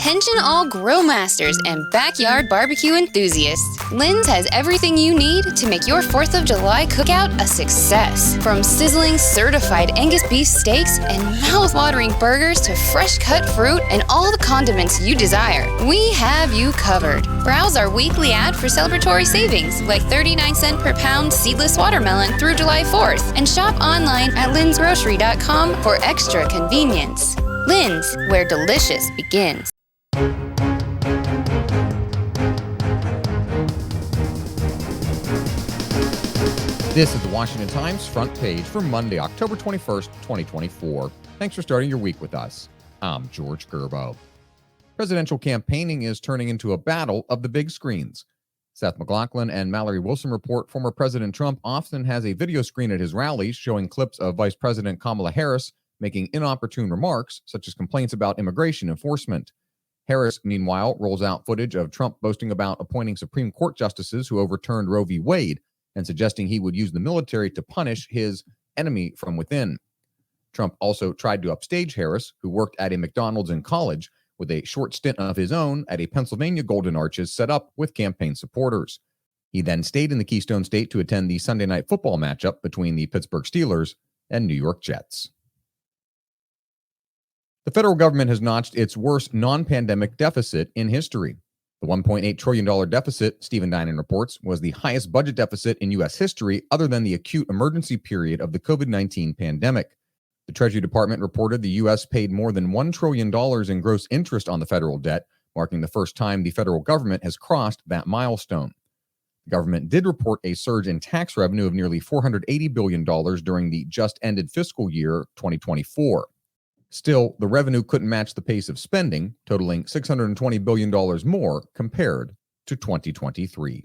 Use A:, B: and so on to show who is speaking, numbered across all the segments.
A: Attention all grill masters and backyard barbecue enthusiasts. Lynn's has everything you need to make your 4th of July cookout a success. From sizzling certified Angus beef steaks and mouth-watering burgers to fresh-cut fruit and all the condiments you desire, we have you covered. Browse our weekly ad for celebratory savings like 39 cents per pound seedless watermelon through July 4th and shop online at lynsgrocery.com for extra convenience. Lynn's, where delicious begins.
B: This is the Washington Times front page for Monday, October 21st, 2024. Thanks for starting your week with us. I'm George Gerbo. Presidential campaigning is turning into a battle of the big screens. Seth MacLachlan and Mallory Wilson report former President Trump often has a video screen at his rallies showing clips of Vice President Kamala Harris making inopportune remarks, such as complaints about immigration enforcement. Harris, meanwhile, rolls out footage of Trump boasting about appointing Supreme Court justices who overturned Roe v. Wade and suggesting he would use the military to punish his enemy from within. Trump also tried to upstage Harris, who worked at a McDonald's in college, with a short stint of his own at a Pennsylvania Golden Arches set up with campaign supporters. He then stayed in the Keystone State to attend the Sunday night football matchup between the Pittsburgh Steelers and New York Jets. The federal government has notched its worst non-pandemic deficit in history. The $1.8 trillion deficit, Stephen Dinan reports, was the highest budget deficit in U.S. history other than the acute emergency period of the COVID-19 pandemic. The Treasury Department reported the U.S. paid more than $1 trillion in gross interest on the federal debt, marking the first time the federal government has crossed that milestone. The government did report a surge in tax revenue of nearly $480 billion during the just-ended fiscal year 2024. Still, the revenue couldn't match the pace of spending, totaling $620 billion more compared to 2023.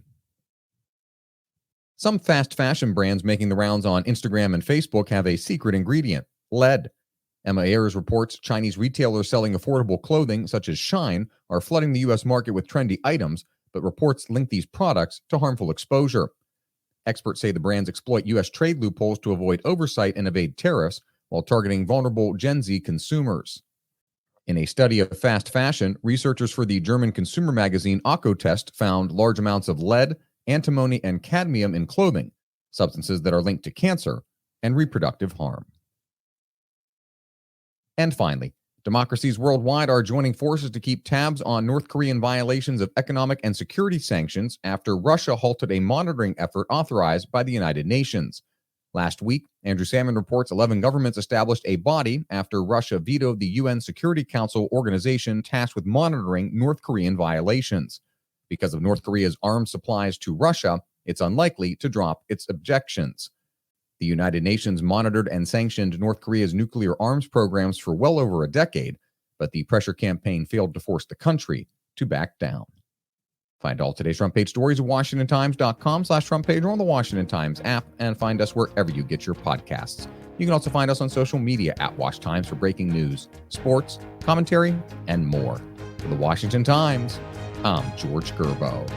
B: Some fast fashion brands making the rounds on Instagram and Facebook have a secret ingredient: lead. Emma Ayers reports Chinese retailers selling affordable clothing, such as Shine, are flooding the U.S. market with trendy items, but reports link these products to harmful exposure. Experts say the brands exploit U.S. trade loopholes to avoid oversight and evade tariffs, while targeting vulnerable Gen Z consumers. In a study of fast fashion, researchers for the German consumer magazine Ökotest found large amounts of lead, antimony, and cadmium in clothing, substances that are linked to cancer and reproductive harm. And finally, democracies worldwide are joining forces to keep tabs on North Korean violations of economic and security sanctions after Russia halted a monitoring effort authorized by the United Nations. Last week, Andrew Salmon reports 11 governments established a body after Russia vetoed the UN Security Council organization tasked with monitoring North Korean violations. Because of North Korea's arms supplies to Russia, it's unlikely to drop its objections. The United Nations monitored and sanctioned North Korea's nuclear arms programs for well over a decade, but the pressure campaign failed to force the country to back down. Find all today's front page stories at WashingtonTimes.com/front page or on the Washington Times app, and find us wherever you get your podcasts. You can also find us on social media at Wash Times for breaking news, sports, commentary, and more. For the Washington Times, I'm George Gerbo.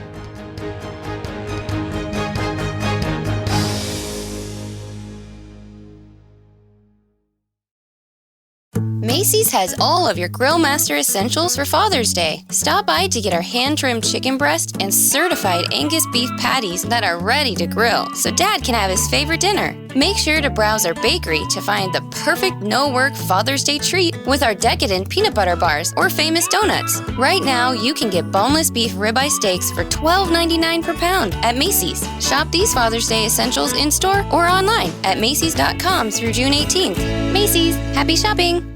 A: Macy's has all of your Grill Master essentials for Father's Day. Stop by to get our hand-trimmed chicken breast and certified Angus beef patties that are ready to grill, so Dad can have his favorite dinner. Make sure to browse our bakery to find the perfect no-work Father's Day treat with our decadent peanut butter bars or famous donuts. Right now, you can get boneless beef ribeye steaks for $12.99 per pound at Macy's. Shop these Father's Day essentials in-store or online at Macys.com through June 18th. Macy's, happy shopping!